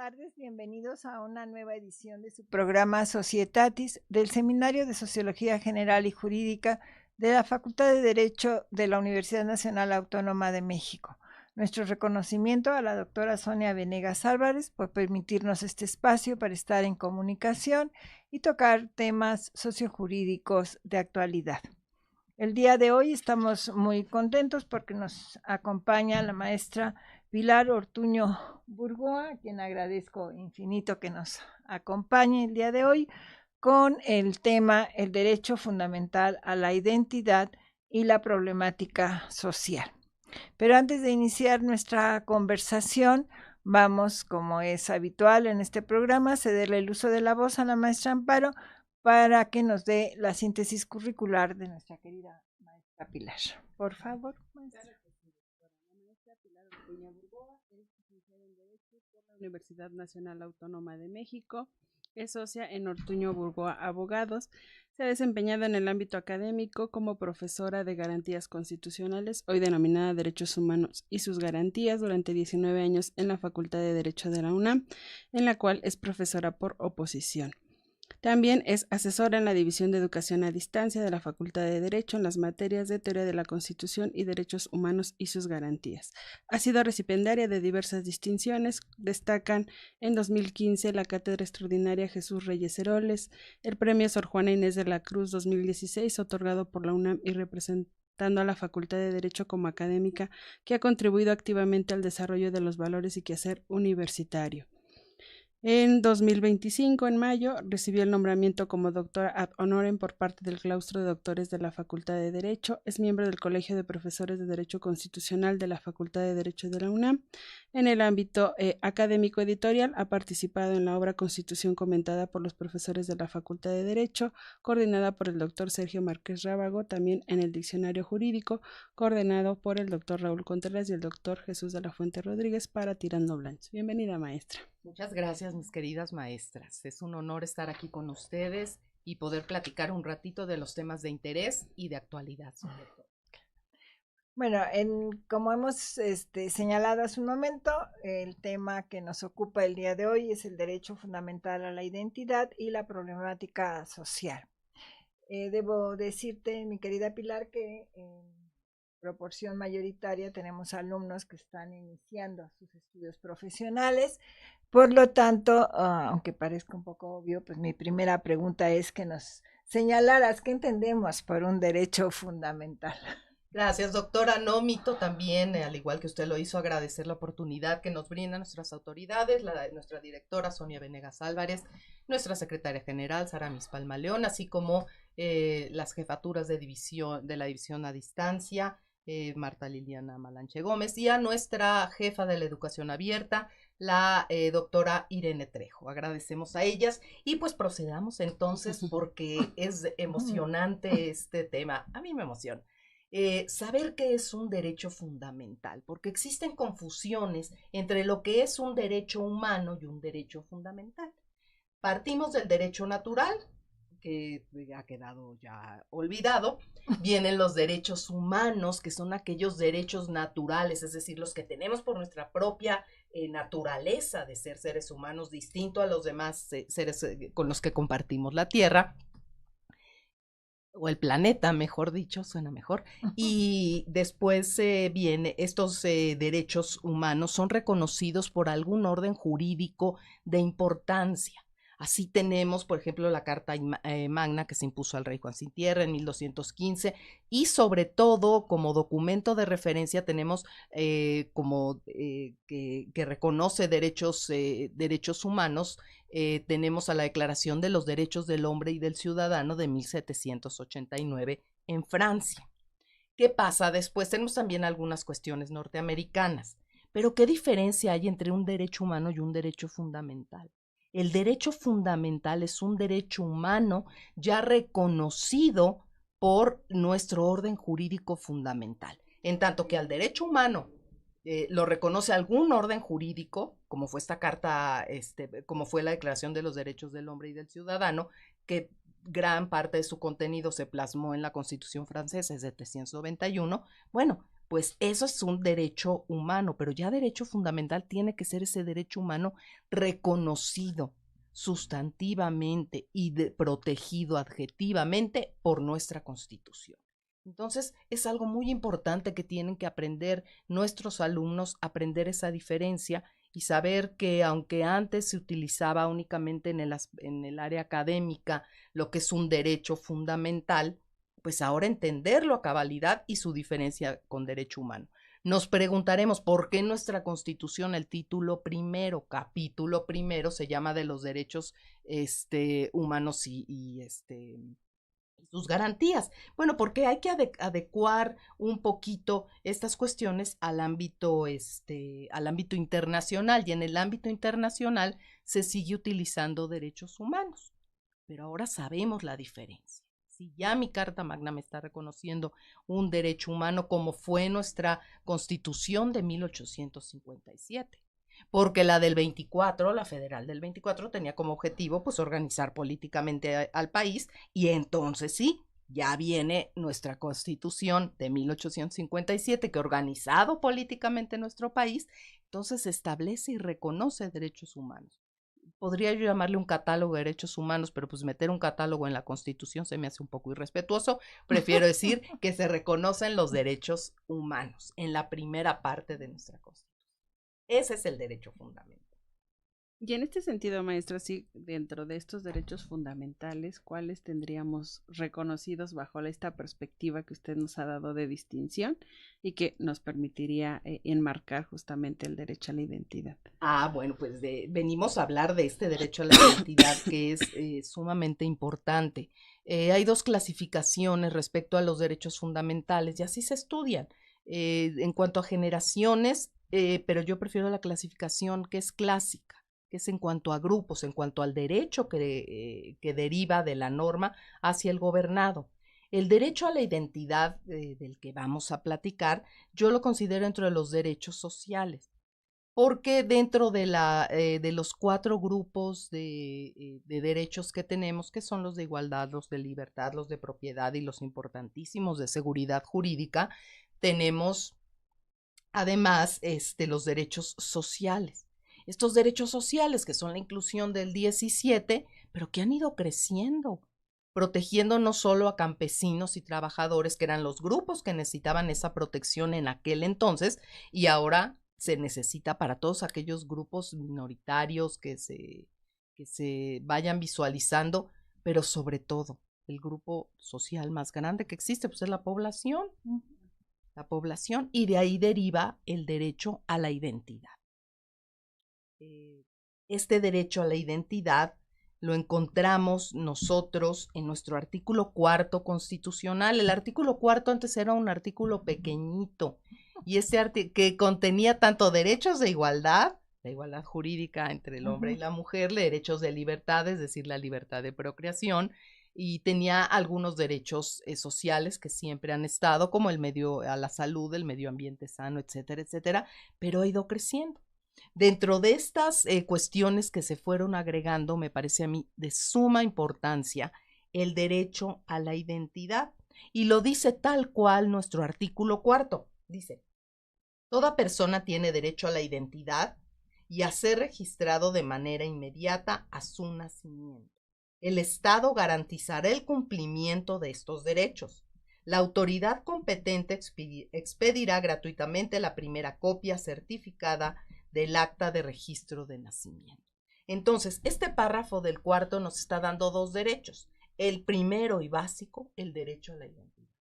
tardes, bienvenidos a una nueva edición de su programa Societatis del Seminario de Sociología General y Jurídica de la Facultad de Derecho de la Universidad Nacional Autónoma de México. Nuestro reconocimiento a la doctora Sonia Venegas Álvarez por permitirnos este espacio para estar en comunicación y tocar temas sociojurídicos de actualidad. El día de hoy estamos muy contentos porque nos acompaña la maestra Pilar Ortuño Burgoa, a quien agradezco infinito que nos acompañe el día de hoy con el tema el derecho fundamental a la identidad y la problemática social. Pero antes de iniciar nuestra conversación, vamos, como es habitual en este programa, a cederle el uso de la voz a la maestra Amparo para que nos dé la síntesis curricular de nuestra querida maestra Pilar. Por favor, maestra. La maestra Pilar Ortuño Burgoa es licenciada en Derecho por la Universidad Nacional Autónoma de México, es socia en Ortuño Burgoa Abogados, se ha desempeñado en el ámbito académico como profesora de Garantías Constitucionales, hoy denominada Derechos Humanos y sus Garantías, durante 19 años en la Facultad de Derecho de la UNAM, en la cual es profesora por oposición. También es asesora en la División de Educación a Distancia de la Facultad de Derecho en las materias de Teoría de la Constitución y Derechos Humanos y sus Garantías. Ha sido recipiendaria de diversas distinciones, destacan en 2015 la Cátedra Extraordinaria Jesús Reyes Heroles, el Premio Sor Juana Inés de la Cruz 2016, otorgado por la UNAM y representando a la Facultad de Derecho como académica, que ha contribuido activamente al desarrollo de los valores y quehacer universitario. En 2025, en mayo, recibió el nombramiento como doctora ad honorem por parte del claustro de doctores de la Facultad de Derecho. Es miembro del Colegio de Profesores de Derecho Constitucional de la Facultad de Derecho de la UNAM. En el ámbito académico editorial, ha participado en la obra Constitución comentada por los profesores de la Facultad de Derecho, coordinada por el doctor Sergio Márquez Rábago, también en el Diccionario Jurídico, coordinado por el doctor Raúl Contreras y el doctor Jesús de la Fuente Rodríguez para Tirando Blanche. Bienvenida, maestra. Muchas gracias, mis queridas maestras. Es un honor estar aquí con ustedes y poder platicar un ratito de los temas de interés y de actualidad, sobre todo. Bueno, como hemos señalado hace un momento, el tema que nos ocupa el día de hoy es el derecho fundamental a la identidad y la problemática social. Debo decirte, mi querida Pilar, que en proporción mayoritaria tenemos alumnos que están iniciando sus estudios profesionales. Por lo tanto, aunque parezca un poco obvio, pues mi primera pregunta es que nos señalaras qué entendemos por un derecho fundamental. Gracias, doctora. No omito también, al igual que usted lo hizo, agradecer la oportunidad que nos brindan nuestras autoridades, nuestra directora Sonia Venegas Álvarez, nuestra secretaria general Sara Mispalma León, así como las jefaturas de la división a distancia, Marta Liliana Malanche Gómez, y a nuestra jefa de la educación abierta, la doctora Irene Trejo. Agradecemos a ellas y pues procedamos entonces porque es emocionante este tema. A mí me emociona. Saber qué es un derecho fundamental, porque existen confusiones entre lo que es un derecho humano y un derecho fundamental. Partimos del derecho natural, que ha quedado ya olvidado. Vienen los derechos humanos, que son aquellos derechos naturales, es decir, los que tenemos por nuestra propia naturaleza de ser seres humanos, distinto a los demás seres con los que compartimos la tierra, o el planeta, mejor dicho, suena mejor. Y después viene, estos derechos humanos son reconocidos por algún orden jurídico de importancia. Así tenemos, por ejemplo, la Carta Magna que se impuso al rey Juan Sin Tierra en 1215 y sobre todo como documento de referencia tenemos que reconoce derechos humanos. Tenemos a la Declaración de los Derechos del Hombre y del Ciudadano de 1789 en Francia. ¿Qué pasa después? Tenemos también algunas cuestiones norteamericanas, pero ¿qué diferencia hay entre un derecho humano y un derecho fundamental? El derecho fundamental es un derecho humano ya reconocido por nuestro orden jurídico fundamental, en tanto que al derecho humano lo reconoce algún orden jurídico, como fue esta carta, como fue la Declaración de los Derechos del Hombre y del Ciudadano, que gran parte de su contenido se plasmó en la Constitución francesa, es de 1791. Bueno, pues eso es un derecho humano, pero ya derecho fundamental tiene que ser ese derecho humano reconocido sustantivamente y protegido adjetivamente por nuestra Constitución. Entonces, es algo muy importante que tienen que aprender nuestros alumnos, aprender esa diferencia y saber que aunque antes se utilizaba únicamente en el área académica lo que es un derecho fundamental, pues ahora entenderlo a cabalidad y su diferencia con derecho humano. Nos preguntaremos por qué nuestra Constitución, el título primero, capítulo primero, se llama de los derechos humanos y sus garantías. Bueno, porque hay que adecuar un poquito estas cuestiones al ámbito internacional, y en el ámbito internacional se sigue utilizando derechos humanos, pero ahora sabemos la diferencia. Si ya mi Carta Magna me está reconociendo un derecho humano como fue nuestra Constitución de 1857, porque la del 24, la federal del 24, tenía como objetivo pues organizar políticamente al país, y entonces sí, ya viene nuestra Constitución de 1857 que organizado políticamente nuestro país, entonces establece y reconoce derechos humanos. Podría yo llamarle un catálogo de derechos humanos, pero pues meter un catálogo en la Constitución se me hace un poco irrespetuoso. Prefiero decir que se reconocen los derechos humanos en la primera parte de nuestra Constitución. Ese es el derecho fundamental. Y en este sentido, maestra, sí, dentro de estos derechos fundamentales, ¿cuáles tendríamos reconocidos bajo esta perspectiva que usted nos ha dado de distinción y que nos permitiría enmarcar justamente el derecho a la identidad? Bueno, pues venimos a hablar de este derecho a la identidad que es sumamente importante. Hay dos clasificaciones respecto a los derechos fundamentales y así se estudian. En cuanto a generaciones, pero yo prefiero la clasificación que es clásica, que es en cuanto a grupos, en cuanto al derecho que deriva de la norma hacia el gobernado. El derecho a la identidad del que vamos a platicar, yo lo considero entre los derechos sociales, porque dentro de los 4 grupos de derechos que tenemos, que son los de igualdad, los de libertad, los de propiedad y los importantísimos de seguridad jurídica, tenemos además los derechos sociales. Estos derechos sociales que son la inclusión del 17, pero que han ido creciendo, protegiendo no solo a campesinos y trabajadores, que eran los grupos que necesitaban esa protección en aquel entonces, y ahora se necesita para todos aquellos grupos minoritarios que se vayan visualizando, pero sobre todo el grupo social más grande que existe, pues es la población. La población, y de ahí deriva el derecho a la identidad. Este derecho a la identidad lo encontramos nosotros en nuestro artículo 4 constitucional. El artículo 4 antes era un artículo pequeñito, y que contenía tanto derechos de igualdad, la igualdad jurídica entre el hombre y la mujer, derechos de libertad, es decir, la libertad de procreación, y tenía algunos derechos sociales que siempre han estado, como el medio a la salud, el medio ambiente sano, etcétera, etcétera, pero ha ido creciendo. Dentro de estas cuestiones que se fueron agregando, me parece a mí de suma importancia el derecho a la identidad, y lo dice tal cual nuestro artículo 4. Dice: toda persona tiene derecho a la identidad y a ser registrado de manera inmediata a su nacimiento. El Estado garantizará el cumplimiento de estos derechos. La autoridad competente expedirá gratuitamente la primera copia certificada del acta de registro de nacimiento. Entonces, este párrafo del 4 nos está dando 2 derechos. El primero y básico, el derecho a la identidad.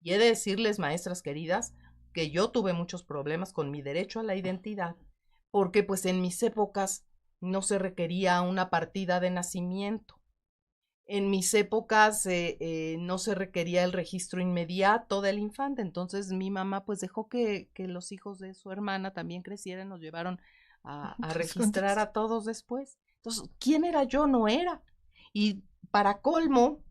Y he de decirles, maestras queridas, que yo tuve muchos problemas con mi derecho a la identidad, porque pues en mis épocas no se requería una partida de nacimiento. En mis épocas no se requería el registro inmediato del infante, entonces mi mamá pues dejó que los hijos de su hermana también crecieran, nos llevaron a registrar a todos después. Entonces, ¿quién era yo? No era. Y para colmo,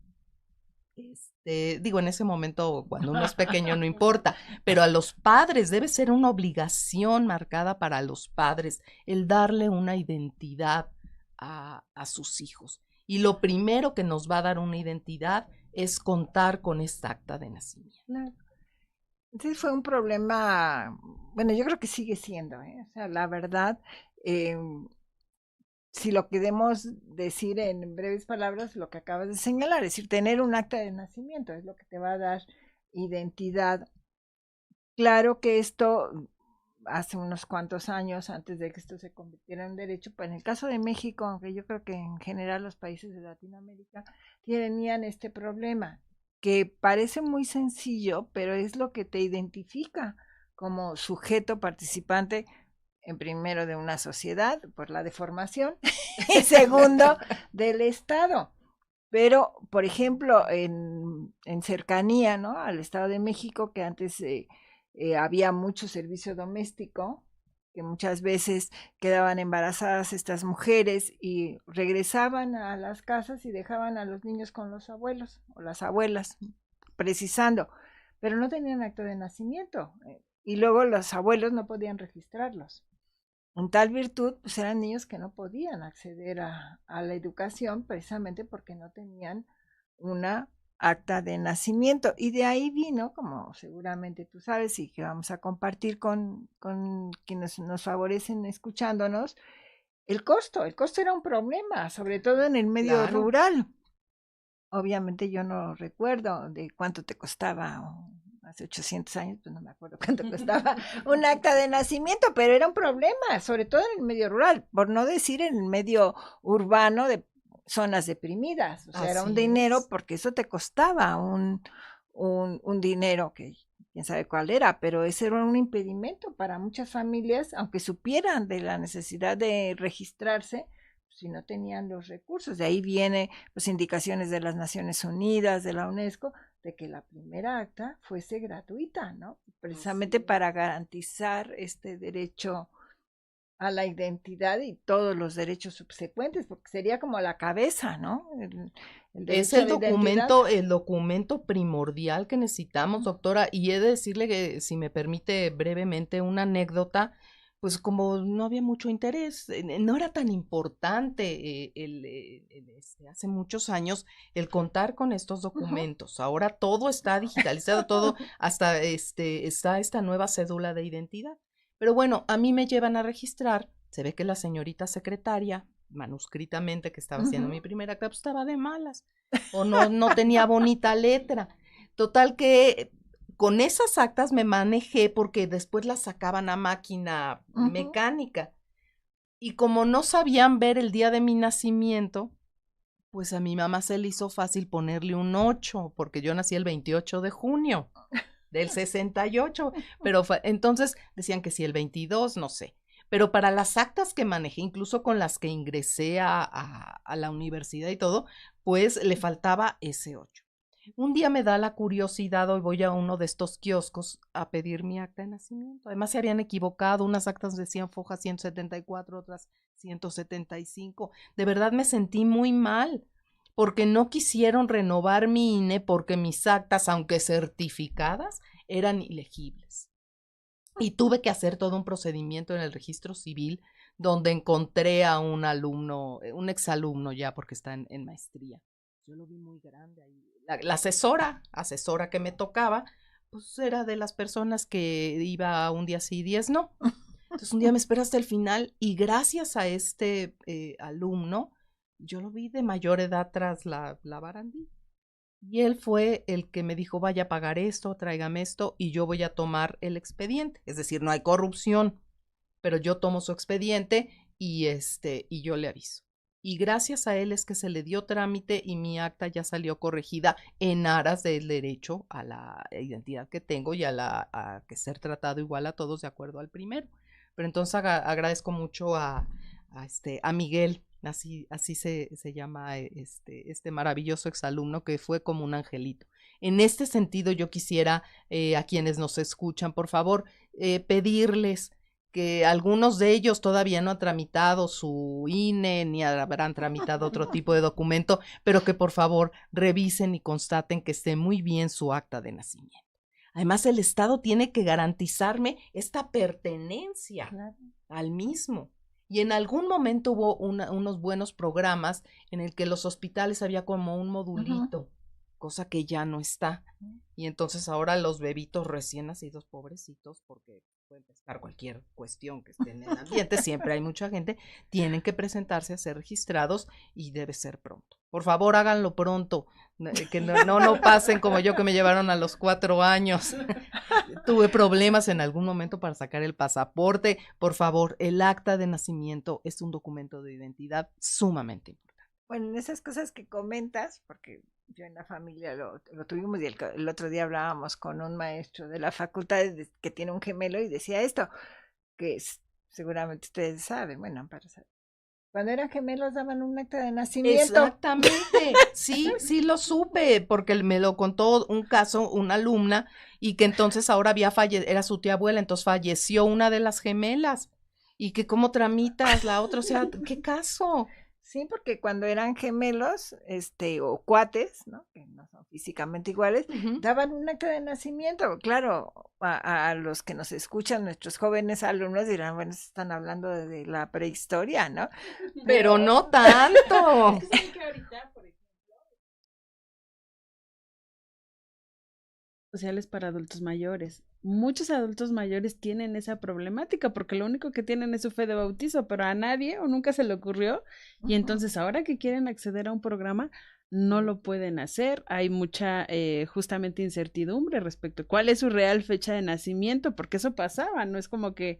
digo, en ese momento cuando uno es pequeño no importa, pero a los padres debe ser una obligación marcada para los padres el darle una identidad a sus hijos. Y lo primero que nos va a dar una identidad es contar con esta acta de nacimiento. Claro. Entonces fue un problema, bueno, yo creo que sigue siendo, o sea, la verdad, eh, si lo queremos decir en breves palabras, lo que acabas de señalar, es decir, tener un acta de nacimiento es lo que te va a dar identidad. Claro que esto hace unos cuantos años, antes de que esto se convirtiera en derecho, pues en el caso de México, aunque yo creo que en general los países de Latinoamérica tenían este problema, que parece muy sencillo, pero es lo que te identifica como sujeto participante, en primero de una sociedad, por la deformación, y segundo, del Estado. Pero, por ejemplo, en cercanía, ¿no?, al Estado de México, que antes había mucho servicio doméstico, que muchas veces quedaban embarazadas estas mujeres y regresaban a las casas y dejaban a los niños con los abuelos o las abuelas, precisando, pero no tenían acto de nacimiento, y luego los abuelos no podían registrarlos. En tal virtud, pues eran niños que no podían acceder a la educación precisamente porque no tenían una acta de nacimiento. Y de ahí vino, como seguramente tú sabes y que vamos a compartir con quienes nos favorecen escuchándonos, el costo. El costo era un problema, sobre todo en el medio rural. Obviamente yo no recuerdo de cuánto te costaba hace 800 años, pues no me acuerdo cuánto costaba un acta de nacimiento, pero era un problema, sobre todo en el medio rural, por no decir en el medio urbano de zonas deprimidas. O sea, era un dinero porque eso te costaba un dinero que quién sabe cuál era, pero ese era un impedimento para muchas familias, aunque supieran de la necesidad de registrarse, si no tenían los recursos. De ahí viene pues indicaciones de las Naciones Unidas, de la UNESCO, de que la primera acta fuese gratuita, ¿no? Precisamente para garantizar este derecho a la identidad y todos los derechos subsecuentes, porque sería como la cabeza, ¿no? Es el documento primordial que necesitamos, doctora, y he de decirle que, si me permite brevemente una anécdota, pues como no había mucho interés, no era tan importante hace muchos años el contar con estos documentos. Ahora todo está digitalizado, todo, hasta está esta nueva cédula de identidad. Pero bueno, a mí me llevan a registrar, se ve que la señorita secretaria, manuscritamente, que estaba haciendo mi primera acta, pues estaba de malas, o no tenía bonita letra. Total que con esas actas me manejé porque después las sacaban a máquina mecánica. Y como no sabían ver el día de mi nacimiento, pues a mi mamá se le hizo fácil ponerle un 8, porque yo nací el 28 de junio del 68, pero entonces decían que si el 22, no sé. Pero para las actas que manejé, incluso con las que ingresé a la universidad y todo, pues le faltaba ese 8. Un día me da la curiosidad, hoy voy a uno de estos kioscos a pedir mi acta de nacimiento. Además se habían equivocado, unas actas decían foja 174, otras 175. De verdad me sentí muy mal, porque no quisieron renovar mi INE porque mis actas, aunque certificadas, eran ilegibles. Y tuve que hacer todo un procedimiento en el registro civil donde encontré a un alumno, un exalumno ya, porque está en maestría. Yo lo vi muy grande ahí. La asesora que me tocaba, pues era de las personas que iba un día sí y 10 no. Entonces un día me espera hasta el final y gracias a este alumno, yo lo vi de mayor edad tras la barandilla. Y él fue el que me dijo, vaya a pagar esto, tráigame esto y yo voy a tomar el expediente. Es decir, no hay corrupción, pero yo tomo su expediente y yo le aviso. Y gracias a él es que se le dio trámite y mi acta ya salió corregida en aras del derecho a la identidad que tengo y a que ser tratado igual a todos de acuerdo al primero. Pero entonces agradezco mucho a Miguel, así se llama este maravilloso exalumno que fue como un angelito. En este sentido yo quisiera a quienes nos escuchan, por favor, pedirles que algunos de ellos todavía no han tramitado su INE, ni habrán tramitado otro tipo de documento, pero que por favor revisen y constaten que esté muy bien su acta de nacimiento. Además, el Estado tiene que garantizarme esta pertenencia al mismo. Y en algún momento hubo unos buenos programas en el que los hospitales había como un modulito cosa que ya no está. Y entonces ahora los bebitos recién nacidos, pobrecitos, porque pueden pescar cualquier cuestión que esté en el ambiente, siempre hay mucha gente, tienen que presentarse a ser registrados y debe ser pronto. Por favor, háganlo pronto, que no pasen como yo, que me llevaron a los 4 años. Tuve problemas en algún momento para sacar el pasaporte. Por favor, el acta de nacimiento es un documento de identidad sumamente importante. Bueno, en esas cosas que comentas, porque yo en la familia lo tuvimos y el otro día hablábamos con un maestro de la facultad que tiene un gemelo y decía esto, que seguramente ustedes saben, bueno, para saber. Cuando eran gemelos daban un acta de nacimiento. Exactamente, sí lo supe, porque me lo contó un caso, una alumna, y que entonces ahora era su tía abuela, entonces falleció una de las gemelas, y que cómo tramitas la otra, o sea, ¿qué caso? Sí, porque cuando eran gemelos, o cuates, ¿no? Que no son físicamente iguales, daban un acta de nacimiento. Claro, a los que nos escuchan, nuestros jóvenes alumnos dirán, bueno, están hablando de la prehistoria, ¿no? Pero no tanto. Sociales para adultos mayores. Muchos adultos mayores tienen esa problemática porque lo único que tienen es su fe de bautizo, pero a nadie o nunca se le ocurrió y entonces ahora que quieren acceder a un programa no lo pueden hacer. Hay mucha justamente incertidumbre respecto a cuál es su real fecha de nacimiento, porque eso pasaba, no es como que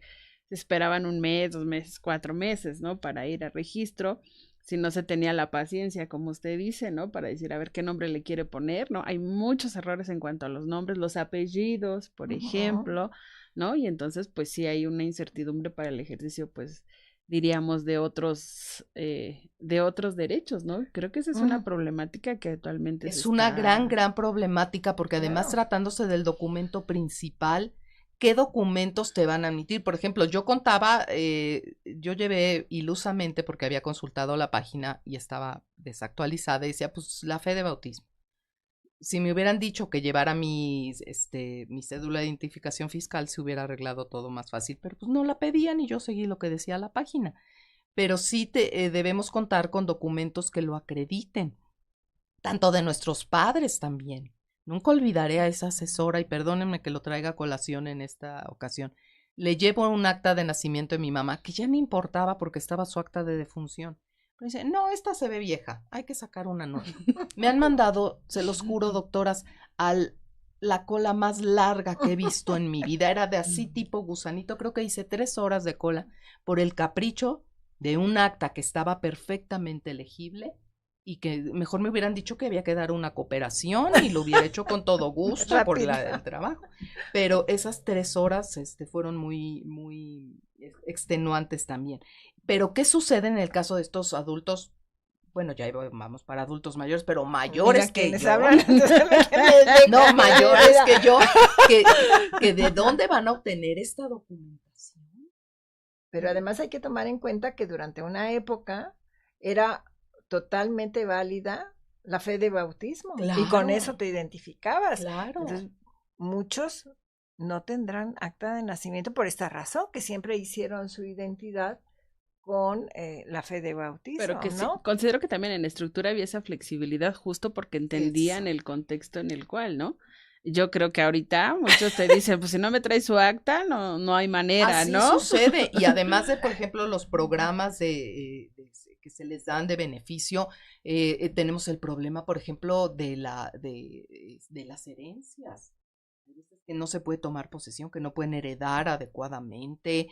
se esperaban 1 mes, 2 meses, 4 meses, ¿no? Para ir a registro. Si no se tenía la paciencia, como usted dice, ¿no? Para decir, a ver qué nombre le quiere poner, ¿no? Hay muchos errores en cuanto a los nombres, los apellidos, por ejemplo, ¿no? Y entonces, pues sí hay una incertidumbre para el ejercicio, pues, diríamos, de otros derechos, ¿no? Creo que esa es una problemática que actualmente es una gran problemática, porque además tratándose del documento principal, ¿qué documentos te van a admitir? Por ejemplo, yo contaba, yo llevé ilusamente, porque había consultado la página y estaba desactualizada, y decía, pues, la fe de bautismo. Si me hubieran dicho que llevara mi cédula de identificación fiscal, se hubiera arreglado todo más fácil, pero pues no la pedían y yo seguí lo que decía la página. Pero sí debemos contar con documentos que lo acrediten, tanto de nuestros padres también. Nunca olvidaré a esa asesora, y perdónenme que lo traiga a colación en esta ocasión. Le llevo un acta de nacimiento de mi mamá, que ya me importaba porque estaba su acta de defunción. Pero dice, no, esta se ve vieja, hay que sacar una nueva. Me han mandado, se los juro, doctoras, la cola más larga que he visto en mi vida. Era de así tipo gusanito, creo que hice 3 horas de cola por el capricho de un acta que estaba perfectamente legible, y que mejor me hubieran dicho que había que dar una cooperación y lo hubiera hecho con todo gusto por el trabajo. Pero esas 3 horas fueron muy extenuantes también. Pero ¿qué sucede en el caso de estos adultos? Bueno, ya vamos para adultos mayores, pero mayores que yo. No, mayores que yo, que ¿de dónde van a obtener esta documentación? Pero además hay que tomar en cuenta que durante una época era totalmente válida la fe de bautismo. Claro. Y con eso te identificabas. Claro. Entonces, muchos no tendrán acta de nacimiento por esta razón, que siempre hicieron su identidad con la fe de bautismo. Pero que ¿no? sí, considero que también en la estructura había esa flexibilidad justo porque entendían el contexto en el cual, ¿no? Yo creo que ahorita muchos te dicen, pues si no me traes su acta, no hay manera, así ¿no? Sucede, y además de, por ejemplo, los programas que se les dan de beneficio, tenemos el problema, por ejemplo, de las herencias. Hay veces que no se puede tomar posesión, que no pueden heredar adecuadamente,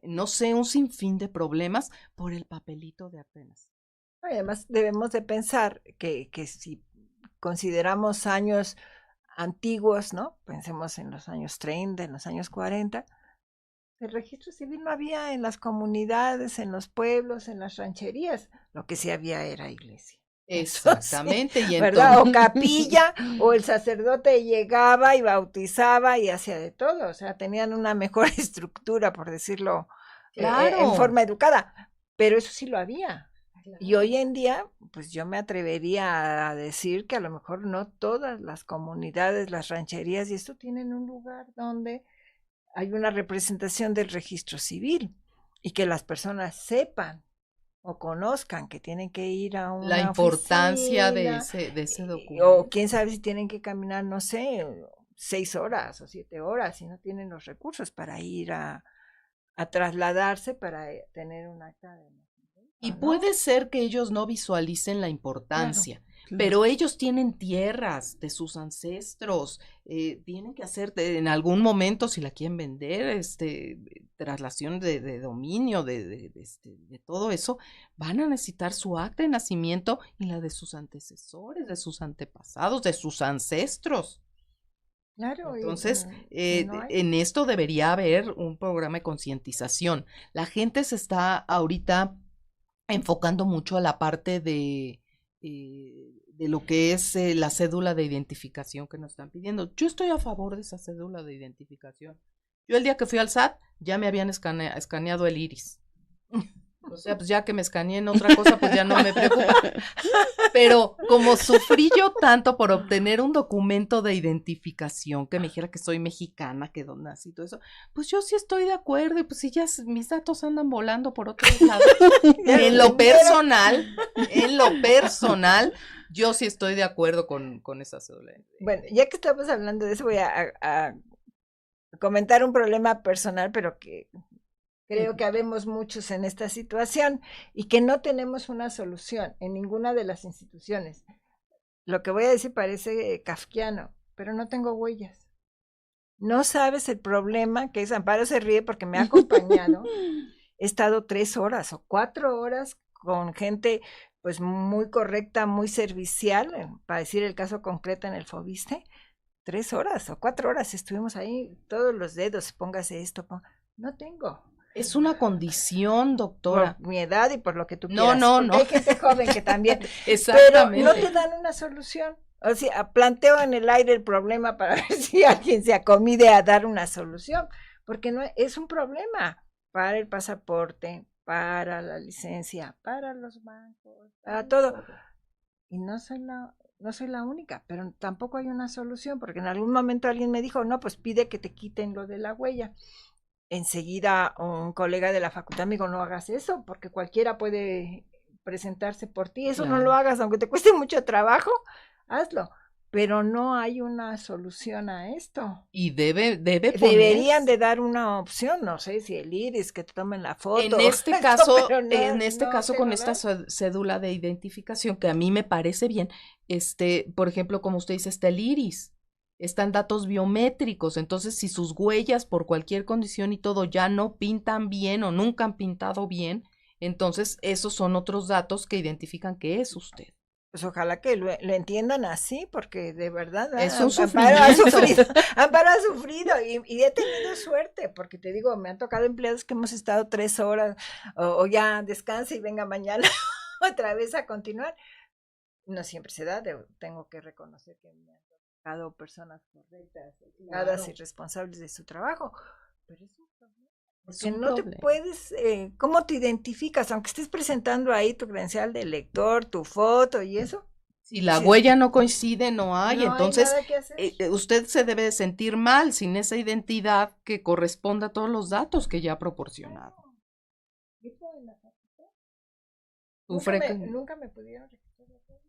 no sé, un sinfín de problemas por el papelito de apenas. Además, debemos de pensar que si consideramos años antiguos, ¿no? Pensemos en los años 30, en los años 40, el registro civil no había en las comunidades, en los pueblos, en las rancherías. Lo que sí había era iglesia. Exactamente. Sí, ¿verdad? O capilla, o el sacerdote llegaba y bautizaba y hacía de todo. O sea, tenían una mejor estructura, por decirlo, en forma educada. Pero eso sí lo había. Claro. Y hoy en día, pues yo me atrevería a decir que a lo mejor no todas las comunidades, las rancherías y esto tienen un lugar donde hay una representación del registro civil y que las personas sepan o conozcan que tienen que ir a una la importancia oficina, de ese documento. o quién sabe si tienen que caminar, no sé, 6 horas o 7 horas, si no tienen los recursos para ir a trasladarse para tener un acta de nacimiento, Y ¿no? puede ser que ellos no visualicen la importancia, pero ellos tienen tierras de sus ancestros, tienen que hacer en algún momento, si la quieren vender, traslación de dominio, de todo eso, van a necesitar su acta de nacimiento y la de sus antecesores, de sus antepasados, de sus ancestros. Claro, Entonces, no hay. en esto debería haber un programa de concientización. La gente se está ahorita enfocando mucho a la parte de lo que es la cédula de identificación que nos están pidiendo. Yo estoy a favor de esa cédula de identificación. Yo el día que fui al SAT ya me habían escaneado el iris. O sea, pues ya que me escaneé en otra cosa, pues ya no me preocupa. Pero como sufrí yo tanto por obtener un documento de identificación que me dijera que soy mexicana, que dónde nací y todo eso, pues yo sí estoy de acuerdo. Y pues si ya mis datos andan volando por otros lados. En lo personal, yo sí estoy de acuerdo con esa cédula. Bueno, ya que estamos hablando de eso, voy a comentar un problema personal, pero que creo que habemos muchos en esta situación y que no tenemos una solución en ninguna de las instituciones. Lo que voy a decir parece kafkiano, pero no tengo huellas. No sabes el problema que es. Amparo se ríe porque me ha acompañado. He estado 3 horas o 4 horas con gente pues muy correcta, muy servicial, para decir el caso concreto en el Fobiste. 3 horas o 4 horas estuvimos ahí, todos los dedos, póngase esto, no tengo. Es una condición, doctora. Por mi edad y por lo que tú quieras. No. Hay gente joven que también. Exactamente. Pero no te dan una solución. O sea, planteo en el aire el problema para ver si alguien se acomide a dar una solución. Porque no es un problema para el pasaporte, para la licencia, para los bancos, para todo. Y no soy la única, pero tampoco hay una solución, porque en algún momento alguien me dijo, no, pues pide que te quiten lo de la huella. Enseguida un colega de la facultad me dijo, no hagas eso, porque cualquiera puede presentarse por ti, eso claro. No lo hagas, aunque te cueste mucho trabajo, hazlo. Pero no hay una solución a esto. Y deberían de dar una opción, no sé si el iris, que te tomen la foto. En este caso con esta cédula de identificación, que a mí me parece bien, por ejemplo, como usted dice, está el iris. Están datos biométricos, entonces si sus huellas por cualquier condición y todo ya no pintan bien o nunca han pintado bien, entonces esos son otros datos que identifican que es usted. Pues ojalá que lo entiendan así, porque de verdad es un sufrimiento. Amparo ha sufrido y he tenido suerte, porque te digo, me han tocado empleados que hemos estado 3 horas o ya descansa y venga mañana otra vez a continuar. No siempre se da, tengo que reconocer que me han tocado personas correctas, educadas y responsables de su trabajo, pero es un problema. Porque no te puedes, ¿cómo te identificas? Aunque estés presentando ahí tu credencial de lector, tu foto y eso. Si la huella no coincide, no hay. Entonces hay nada que hacer. Usted se debe de sentir mal sin esa identidad que corresponda a todos los datos que ya ha proporcionado. Nunca me pudieron registrar.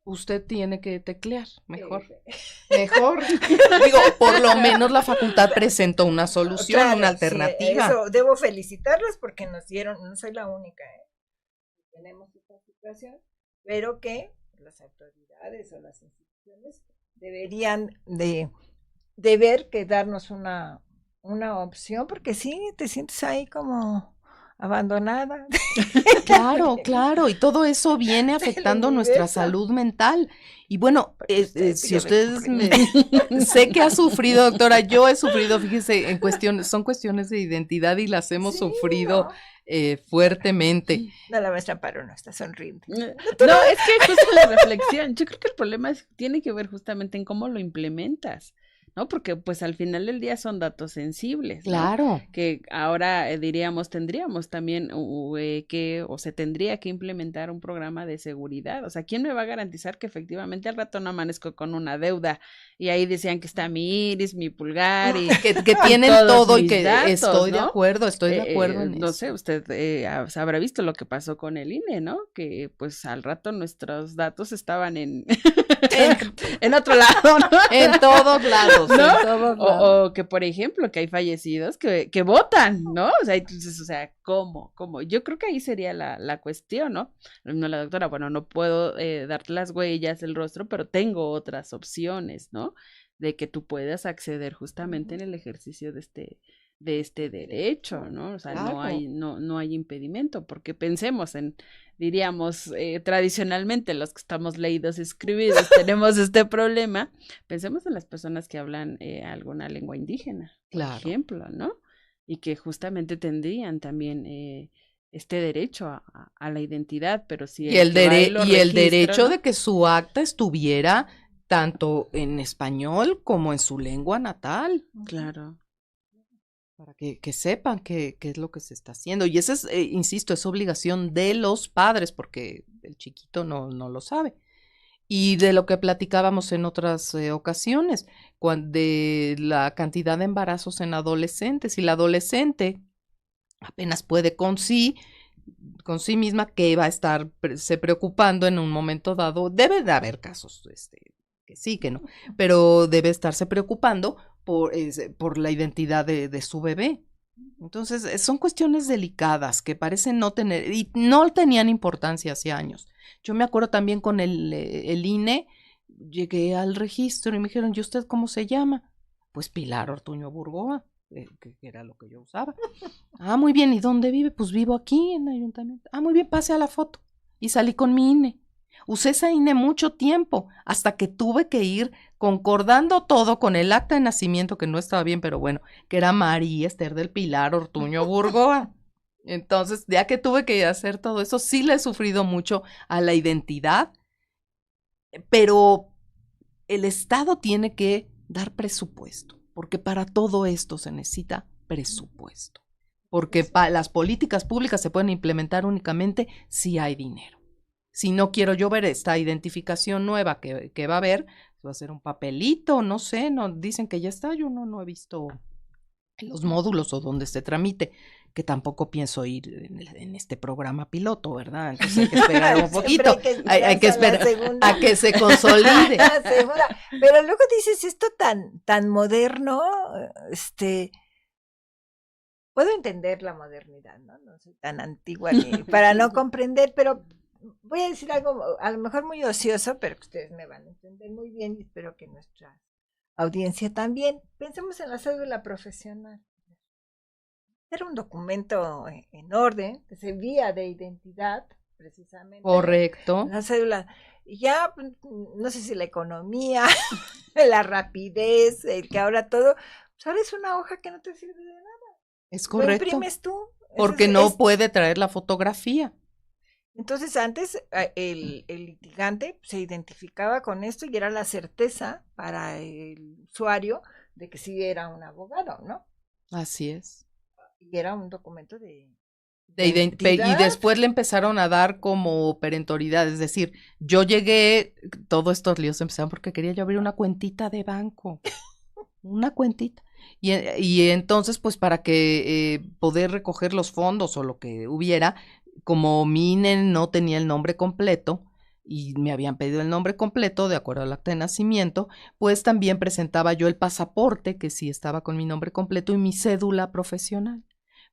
Usted tiene que teclear, mejor. Digo, por lo menos la facultad presentó una solución, claro, una alternativa. Sí, eso, debo felicitarlas porque nos dieron, no soy la única, tenemos esta situación, pero que las autoridades o las instituciones deberían de ver que darnos una opción, porque sí, te sientes ahí como abandonada. Claro, y todo eso viene afectando nuestra salud mental. Y bueno, si ustedes sé que ha sufrido, doctora, yo he sufrido, fíjese, son cuestiones de identidad y las hemos sufrido fuertemente. No, la maestra Amparo no está sonriendo. No, es que justo la reflexión, yo creo que el problema tiene que ver justamente en cómo lo implementas. ¿no? Porque pues al final del día son datos sensibles, ¿no? Claro. Que ahora tendríamos también o se tendría que implementar un programa de seguridad. O sea, ¿quién me va a garantizar que efectivamente al rato no amanezco con una deuda? Y ahí decían que está mi iris, mi pulgar y que tienen todo y que datos, estoy ¿no? de acuerdo en No eso. sé, usted habrá visto lo que pasó con el INE, ¿no? Que pues al rato nuestros datos estaban en otro lado, ¿no? En todos lados, ¿no? en todos lados. O que, por ejemplo, que hay fallecidos que votan, ¿no? O sea, entonces, o sea, ¿cómo? Yo creo que ahí sería la cuestión, ¿no? No, la doctora, bueno, no puedo darte las huellas, el rostro, pero tengo otras opciones, ¿no? De que tú puedas acceder justamente en el ejercicio de este derecho, ¿no? O sea, Claro. no hay impedimento, porque pensemos diríamos, tradicionalmente los que estamos leídos y escribidos tenemos este problema, pensemos en las personas que hablan alguna lengua indígena, Claro. por ejemplo, ¿no? Y que justamente tendrían también este derecho a la identidad, pero si el derecho, ¿no? de que su acta estuviera tanto en español como en su lengua natal. Claro. Para que sepan qué es lo que se está haciendo. Y esa es, insisto, es obligación de los padres, porque el chiquito no lo sabe. Y de lo que platicábamos en otras ocasiones, de la cantidad de embarazos en adolescentes. Y la adolescente apenas puede con sí misma, que va a estar se preocupando en un momento dado. Debe de haber casos que sí, que no, pero debe estarse preocupando por la identidad de su bebé. Entonces, son cuestiones delicadas que parecen no tener, y no tenían importancia hace años. Yo me acuerdo también con el INE, llegué al registro y me dijeron, ¿y usted cómo se llama? Pues Pilar Ortuño Burgoa, que era lo que yo usaba. Ah, muy bien, ¿y dónde vive? Pues vivo aquí en el ayuntamiento. Ah, muy bien, pase a la foto. Y salí con mi INE. Usé esa INE mucho tiempo, hasta que tuve que ir concordando todo con el acta de nacimiento, que no estaba bien, pero bueno, que era María Esther del Pilar Ortuño Burgoa. Entonces, ya que tuve que hacer todo eso, sí le he sufrido mucho a la identidad, pero el Estado tiene que dar presupuesto, porque para todo esto se necesita presupuesto, porque las políticas públicas se pueden implementar únicamente si hay dinero. Si no quiero yo ver esta identificación nueva que va a haber, va a ser un papelito, no sé, no dicen que ya está, yo no he visto los módulos o donde se tramite, que tampoco pienso ir en este programa piloto, ¿verdad? Entonces hay que esperar un poquito, hay que esperar a que se consolide. Pero luego dices esto tan moderno, puedo entender la modernidad, ¿no? No soy tan antigua ni para no comprender, pero voy a decir algo a lo mejor muy ocioso, pero que ustedes me van a entender muy bien y espero que nuestra audiencia también. Pensemos en la cédula profesional. Era un documento en orden, que servía de identidad, precisamente. Correcto. La cédula. Y ya, no sé si la economía, la rapidez, el que ahora todo, pues ahora es una hoja que no te sirve de nada. Es correcto. Lo imprimes tú. Porque no puede traer la fotografía. Entonces antes el litigante se identificaba con esto y era la certeza para el usuario de que sí era un abogado, ¿no? Así es. Y era un documento de identidad. Y después le empezaron a dar como perentoriedad, es decir, yo llegué, todos estos líos empezaron porque quería yo abrir una cuentita de banco, una cuentita. Y entonces, pues para que poder recoger los fondos o lo que hubiera, como mi INE no tenía el nombre completo y me habían pedido el nombre completo de acuerdo al acta de nacimiento, pues también presentaba yo el pasaporte, que sí estaba con mi nombre completo, y mi cédula profesional.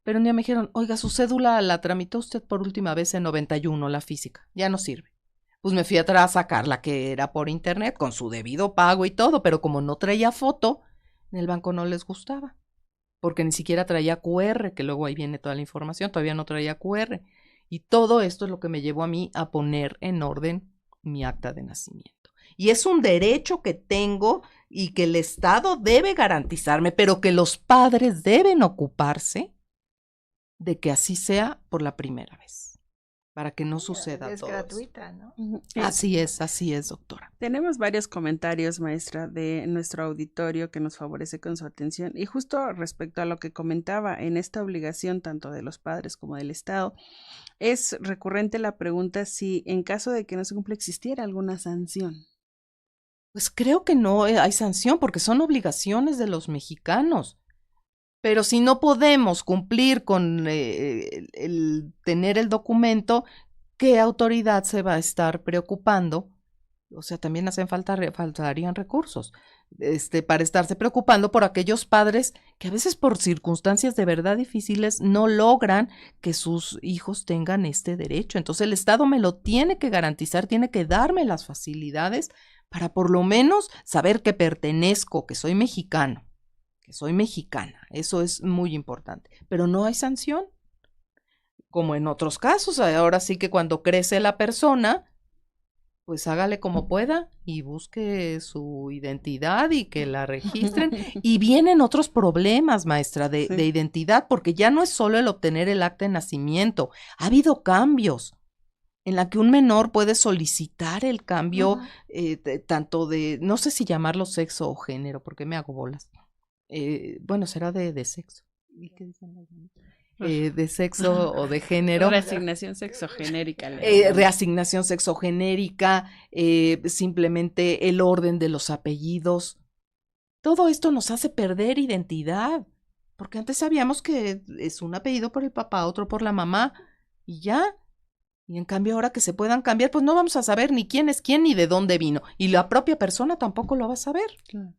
Pero un día me dijeron, oiga, su cédula la tramitó usted por última vez en 91, la física, ya no sirve. Pues me fui atrás a sacar la que era por internet, con su debido pago y todo, pero como no traía foto, en el banco no les gustaba, porque ni siquiera traía QR, que luego ahí viene toda la información, todavía no traía QR. Y todo esto es lo que me llevó a mí a poner en orden mi acta de nacimiento. Y es un derecho que tengo y que el Estado debe garantizarme, pero que los padres deben ocuparse de que así sea por la primera vez. para que no suceda es todo gratuita, ¿no? Así es, doctora. Tenemos varios comentarios, maestra, de nuestro auditorio que nos favorece con su atención. Y justo respecto a lo que comentaba, en esta obligación tanto de los padres como del Estado, es recurrente la pregunta si en caso de que no se cumpla existiera alguna sanción. Pues creo que no hay sanción porque son obligaciones de los mexicanos. Pero si no podemos cumplir con el tener el documento, ¿qué autoridad se va a estar preocupando? O sea, también faltarían recursos para estarse preocupando por aquellos padres que a veces por circunstancias de verdad difíciles no logran que sus hijos tengan este derecho. Entonces el Estado me lo tiene que garantizar, tiene que darme las facilidades para por lo menos saber que pertenezco, que soy mexicano. Soy mexicana, eso es muy importante, pero no hay sanción, como en otros casos. Ahora sí que cuando crece la persona, pues hágale como pueda y busque su identidad y que la registren. Y vienen otros problemas, maestra, de identidad, porque ya no es solo el obtener el acta de nacimiento, ha habido cambios en la que un menor puede solicitar el cambio, tanto de, no sé si llamarlo sexo o género, porque me hago bolas. Bueno, será de sexo. ¿Y qué dicen las niñas? De sexo o de género. Reasignación sexogenérica. Reasignación sexogenérica, simplemente el orden de los apellidos. Todo esto nos hace perder identidad, porque antes sabíamos que es un apellido por el papá, otro por la mamá, y ya. Y en cambio ahora que se puedan cambiar, pues no vamos a saber ni quién es quién ni de dónde vino. Y la propia persona tampoco lo va a saber. Claro.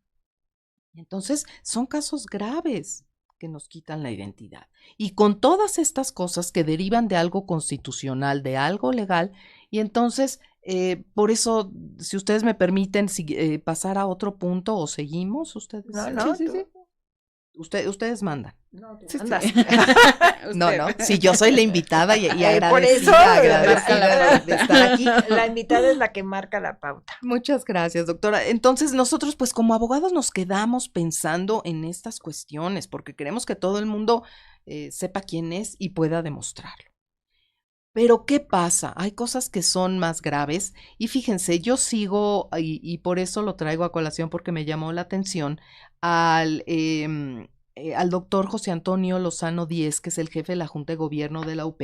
Entonces, son casos graves que nos quitan la identidad. Y con todas estas cosas que derivan de algo constitucional, de algo legal, y entonces, por eso, si ustedes me permiten pasar a otro punto o seguimos, ustedes. No, sí. Ustedes mandan. No, tú sí. No, sí, yo soy la invitada y agradecida, por eso, agradecida de estar aquí. La invitada es la que marca la pauta. Muchas gracias, doctora. Entonces nosotros, pues como abogados nos quedamos pensando en estas cuestiones porque queremos que todo el mundo sepa quién es y pueda demostrarlo. Pero ¿qué pasa? Hay cosas que son más graves y fíjense, yo sigo, y por eso lo traigo a colación porque me llamó la atención, al doctor José Antonio Lozano Díez, que es el jefe de la Junta de Gobierno de la UP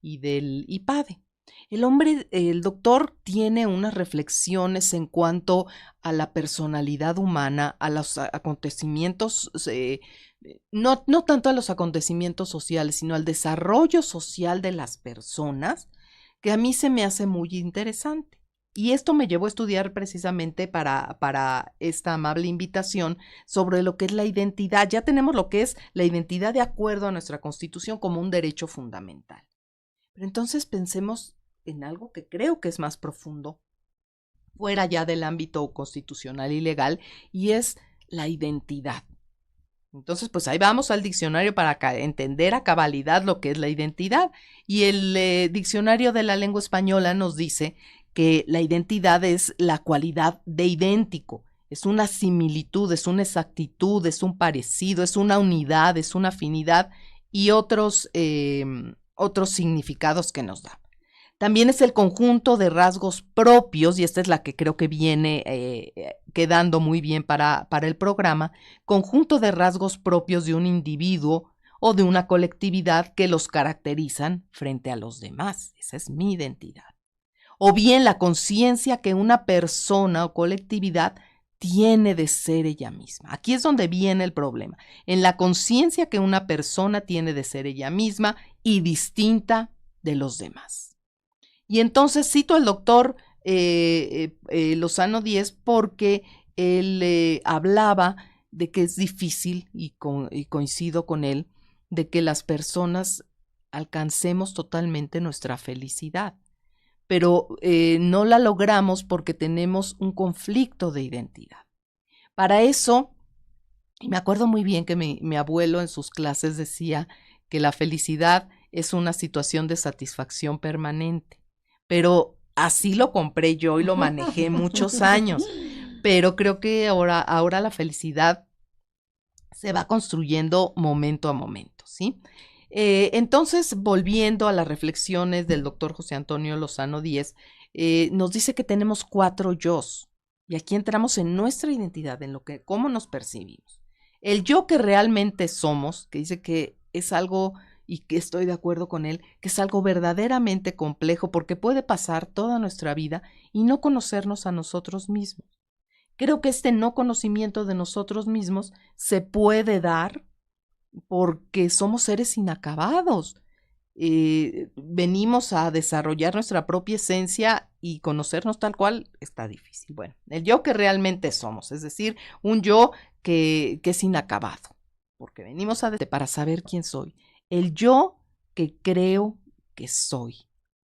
y del IPADE. El doctor tiene unas reflexiones en cuanto a la personalidad humana, a los acontecimientos, no tanto a los acontecimientos sociales, sino al desarrollo social de las personas, que a mí se me hace muy interesante. Y esto me llevó a estudiar precisamente para esta amable invitación sobre lo que es la identidad. Ya tenemos lo que es la identidad de acuerdo a nuestra Constitución como un derecho fundamental. Pero entonces pensemos en algo que creo que es más profundo, fuera ya del ámbito constitucional y legal, y es la identidad. Entonces, pues ahí vamos al diccionario para entender a cabalidad lo que es la identidad. Y el diccionario de la lengua española nos dice que la identidad es la cualidad de idéntico, es una similitud, es una exactitud, es un parecido, es una unidad, es una afinidad y otros significados que nos da. También es el conjunto de rasgos propios, y esta es la que creo que viene quedando muy bien para el programa, conjunto de rasgos propios de un individuo o de una colectividad que los caracterizan frente a los demás. Esa es mi identidad. O bien la conciencia que una persona o colectividad tiene de ser ella misma. Aquí es donde viene el problema, en la conciencia que una persona tiene de ser ella misma y distinta de los demás. Y entonces cito al doctor Lozano Díez porque él hablaba de que es difícil, y coincido con él, de que las personas alcancemos totalmente nuestra felicidad. Pero no la logramos porque tenemos un conflicto de identidad. Para eso, y me acuerdo muy bien que mi abuelo en sus clases decía que la felicidad es una situación de satisfacción permanente, pero así lo compré yo y lo manejé muchos años, pero creo que ahora la felicidad se va construyendo momento a momento, ¿sí? Entonces, volviendo a las reflexiones del doctor José Antonio Lozano Díez, nos dice que tenemos 4 yos, y aquí entramos en nuestra identidad, en cómo nos percibimos. El yo que realmente somos, que dice que es algo, y que estoy de acuerdo con él, que es algo verdaderamente complejo, porque puede pasar toda nuestra vida y no conocernos a nosotros mismos. Creo que este no conocimiento de nosotros mismos se puede dar porque somos seres inacabados. Venimos a desarrollar nuestra propia esencia y conocernos tal cual está difícil. Bueno, el yo que realmente somos, es decir, un yo que es inacabado, porque venimos para saber quién soy. El yo que creo que soy.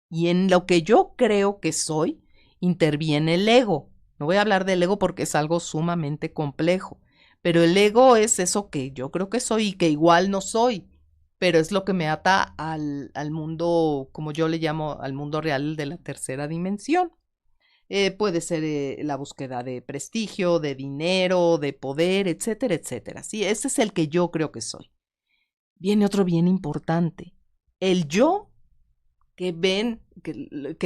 Y en lo que yo creo que soy, interviene el ego. No voy a hablar del ego porque es algo sumamente complejo, pero el ego es eso que yo creo que soy y que igual no soy, pero es lo que me ata al mundo, como yo le llamo, al mundo real de la tercera dimensión. Puede ser la búsqueda de prestigio, de dinero, de poder, etcétera, etcétera. Sí, ese es el que yo creo que soy. Viene otro bien importante. El yo que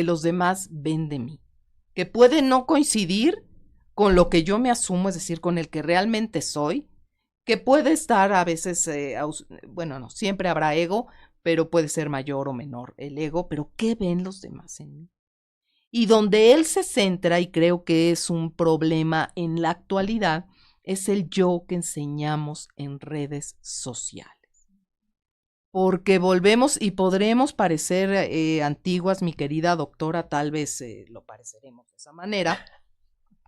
los demás ven de mí, que puede no coincidir con lo que yo me asumo, es decir, con el que realmente soy, que puede estar a veces, bueno, no, siempre habrá ego, pero puede ser mayor o menor el ego, pero ¿qué ven los demás en mí? Y donde él se centra, y creo que es un problema en la actualidad, es el yo que enseñamos en redes sociales. Porque volvemos y podremos parecer antiguas, mi querida doctora, tal vez lo pareceremos de esa manera,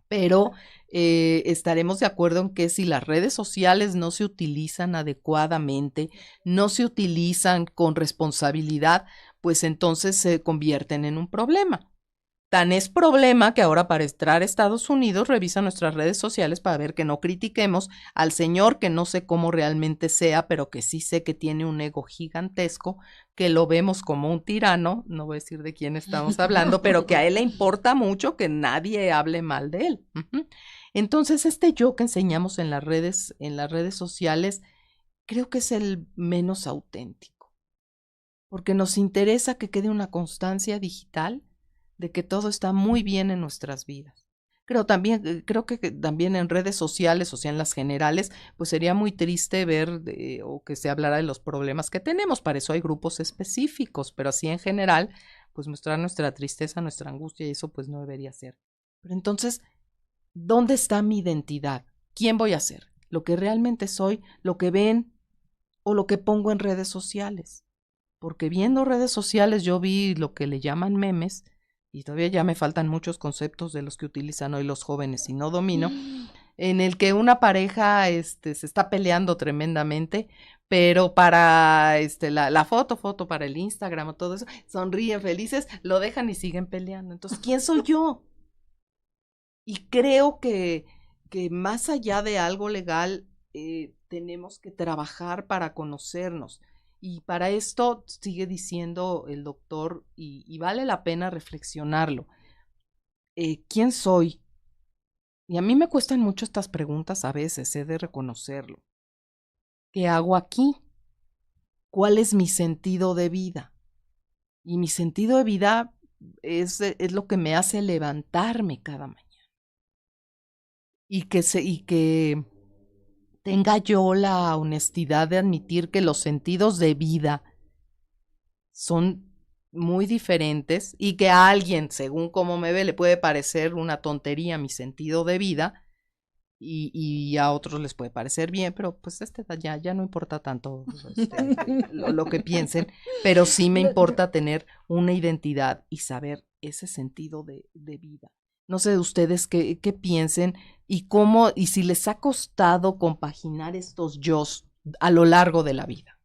pero estaremos de acuerdo en que si las redes sociales no se utilizan adecuadamente, no se utilizan con responsabilidad, pues entonces se convierten en un problema. Tan es problema que ahora para entrar a Estados Unidos revisa nuestras redes sociales para ver que no critiquemos al señor que no sé cómo realmente sea, pero que sí sé que tiene un ego gigantesco, que lo vemos como un tirano, no voy a decir de quién estamos hablando, pero que a él le importa mucho que nadie hable mal de él. Entonces, este yo que enseñamos en las redes sociales, creo que es el menos auténtico, porque nos interesa que quede una constancia digital de que todo está muy bien en nuestras vidas. Creo que también en redes sociales, o sea, en las generales, pues sería muy triste ver o que se hablara de los problemas que tenemos. Para eso hay grupos específicos, pero así en general, pues mostrar nuestra tristeza, nuestra angustia, y eso pues no debería ser. Pero entonces, ¿dónde está mi identidad? ¿Quién voy a ser? ¿Lo que realmente soy? ¿Lo que ven? ¿O lo que pongo en redes sociales? Porque viendo redes sociales yo vi lo que le llaman memes, y todavía ya me faltan muchos conceptos de los que utilizan hoy los jóvenes y no domino, en el que una pareja se está peleando tremendamente, pero para la foto para el Instagram o todo eso, sonríen felices, lo dejan y siguen peleando. Entonces, ¿quién soy yo? Y creo que más allá de algo legal, tenemos que trabajar para conocernos. Y para esto sigue diciendo el doctor, y vale la pena reflexionarlo. ¿Quién soy? Y a mí me cuestan mucho estas preguntas a veces, he de reconocerlo. ¿Qué hago aquí? ¿Cuál es mi sentido de vida? Y mi sentido de vida es lo que me hace levantarme cada mañana. Y que tenga yo la honestidad de admitir que los sentidos de vida son muy diferentes y que a alguien, según cómo me ve, le puede parecer una tontería mi sentido de vida y a otros les puede parecer bien, pero pues ya no importa tanto lo que piensen, pero sí me importa tener una identidad y saber ese sentido de vida. No sé ustedes qué piensen y cómo, y si les ha costado compaginar estos yos a lo largo de la vida.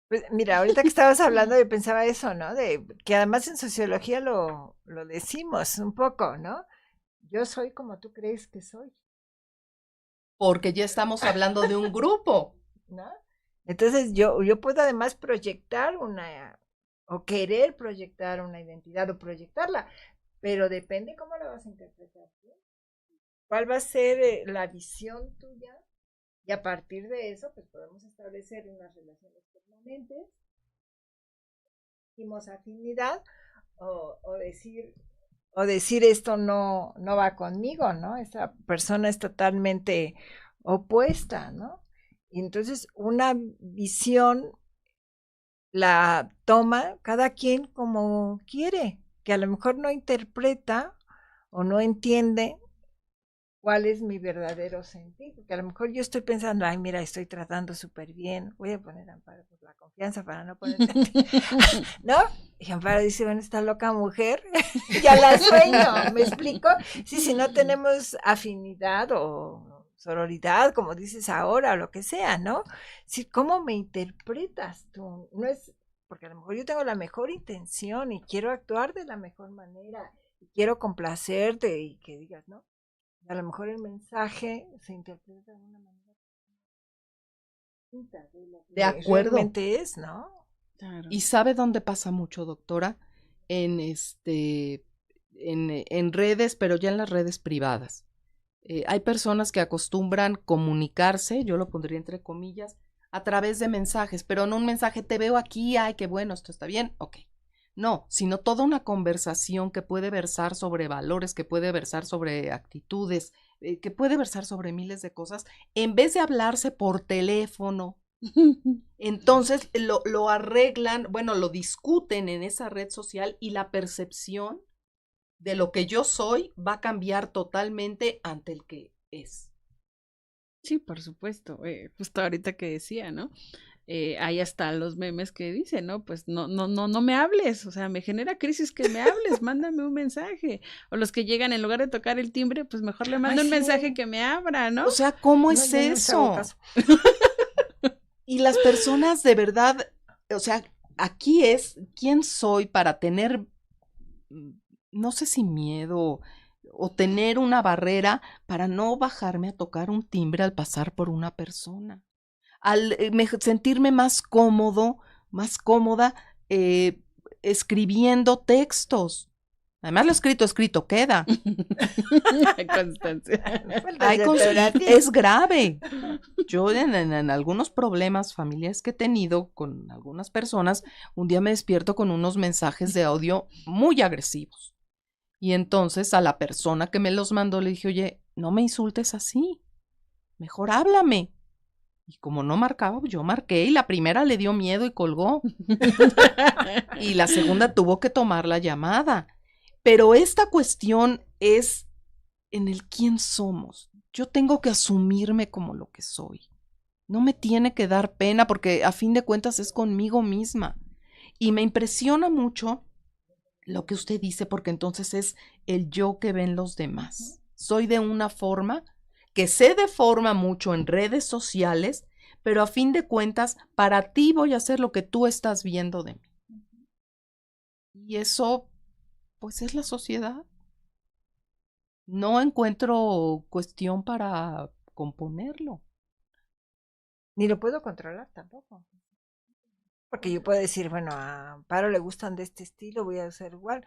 Pues mira, ahorita que estabas hablando yo pensaba eso, ¿no? De que además en sociología lo decimos un poco, ¿no? Yo soy como tú crees que soy. Porque ya estamos hablando de un grupo, ¿no? Entonces yo puedo además proyectar o querer proyectar una identidad o proyectarla, pero depende cómo la vas a interpretar tú. ¿Cuál va a ser la visión tuya Y a partir de eso, pues podemos establecer unas relaciones permanentes, decimos afinidad, o decir esto no va conmigo, ¿no? Esa persona es totalmente opuesta, ¿no? Y entonces una visión la toma cada quien como quiere, que a lo mejor no interpreta o no entiende cuál es mi verdadero sentido, que a lo mejor yo estoy pensando, ay, mira, estoy tratando súper bien, voy a poner Amparo por la confianza para no poner, ¿no? Y Amparo dice, bueno, esta loca mujer, ya la sueño, ¿me explico? Sí, si no tenemos afinidad o sororidad, como dices ahora, o lo que sea, ¿no? Sí, ¿cómo me interpretas tú? No es, porque a lo mejor yo tengo la mejor intención y quiero actuar de la mejor manera, y quiero complacerte y que digas, ¿no? A lo mejor el mensaje se interpreta de una manera distinta de lo que De acuerdo. realmente es, ¿no? Claro. ¿Y sabe dónde pasa mucho, doctora? En en redes, pero ya en las redes privadas. Hay personas que acostumbran comunicarse, yo lo pondría entre comillas, a través de mensajes, pero no un mensaje, te veo aquí, ay, qué bueno, esto está bien, ok. No, sino toda una conversación que puede versar sobre valores, que puede versar sobre actitudes, que puede versar sobre miles de cosas, en vez de hablarse por teléfono. Entonces lo arreglan, bueno, lo discuten en esa red social y la percepción de lo que yo soy va a cambiar totalmente ante el que es. Sí, por supuesto. Justo ahorita que decía, ¿no? Hay hasta los memes que dicen, ¿no? Pues no me hables, o sea, me genera crisis que me hables, mándame un mensaje. O los que llegan en lugar de tocar el timbre, pues mejor le mando un mensaje que me abra, ¿no? O sea, ¿cómo es No, eso? Y las personas de verdad, o sea, aquí es quién soy para tener, no sé si miedo o tener una barrera para no bajarme a tocar un timbre al pasar por una persona. Al sentirme más cómodo, más cómoda escribiendo textos. Además, lo escrito queda. Constancia. Es grave. Yo en algunos problemas familiares que he tenido con algunas personas, un día me despierto con unos mensajes de audio muy agresivos. Y entonces a la persona que me los mandó le dije, oye, no me insultes así, mejor háblame. Y como no marcaba, yo marqué y la primera le dio miedo y colgó. Y la segunda tuvo que tomar la llamada. Pero esta cuestión es en el quién somos. Yo tengo que asumirme como lo que soy. No me tiene que dar pena porque a fin de cuentas es conmigo misma. Y me impresiona mucho lo que usted dice porque entonces es el yo que ven los demás. Soy de una forma que se deforma mucho en redes sociales, pero a fin de cuentas para ti voy a hacer lo que tú estás viendo de mí. Y eso, pues es la sociedad. No encuentro cuestión para componerlo. Ni lo puedo controlar tampoco. Porque yo puedo decir, bueno, a Amparo le gustan de este estilo, voy a hacer igual,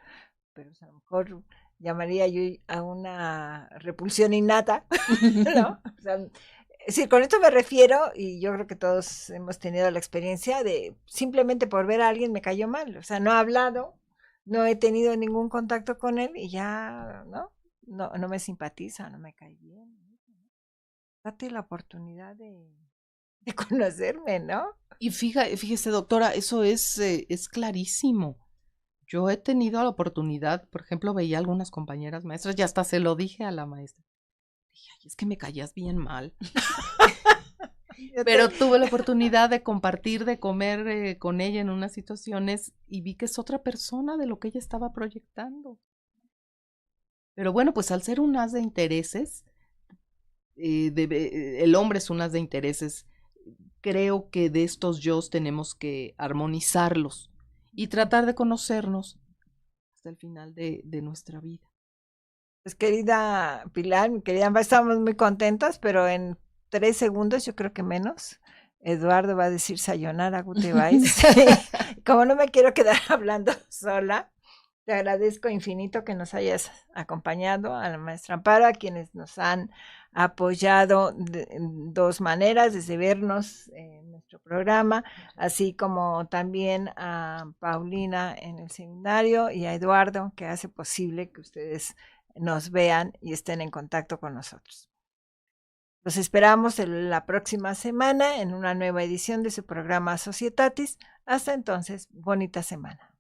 pero a lo mejor llamaría yo a una repulsión innata, ¿no? O sea, es decir, con esto me refiero, y yo creo que todos hemos tenido la experiencia de simplemente por ver a alguien me cayó mal, o sea, no he hablado, no he tenido ningún contacto con él y ya, ¿no? No me simpatiza, no me cae bien. Date la oportunidad de conocerme, ¿no? Y fíjese, doctora, eso es clarísimo. Yo he tenido la oportunidad, por ejemplo, veía algunas compañeras maestras, y hasta se lo dije a la maestra. Dije, ay, es que me caías bien mal. Pero tuve la oportunidad de compartir, de comer con ella en unas situaciones y vi que es otra persona de lo que ella estaba proyectando. Pero bueno, pues al ser un as de intereses, el hombre es un as de intereses, creo que de estos yos tenemos que armonizarlos y tratar de conocernos hasta el final de nuestra vida. Pues querida Pilar, mi querida Amparo, estamos muy contentas, pero en 3 segundos, yo creo que menos, Eduardo va a decir sayonara, gute vais. Como no me quiero quedar hablando sola, Te agradezco infinito que nos hayas acompañado, a la maestra Amparo, a quienes nos han apoyado de dos maneras, desde vernos en nuestro programa, así como también a Paulina en el seminario y a Eduardo, que hace posible que ustedes nos vean y estén en contacto con nosotros. Los esperamos la próxima semana en una nueva edición de su programa Societatis. Hasta entonces, bonita semana.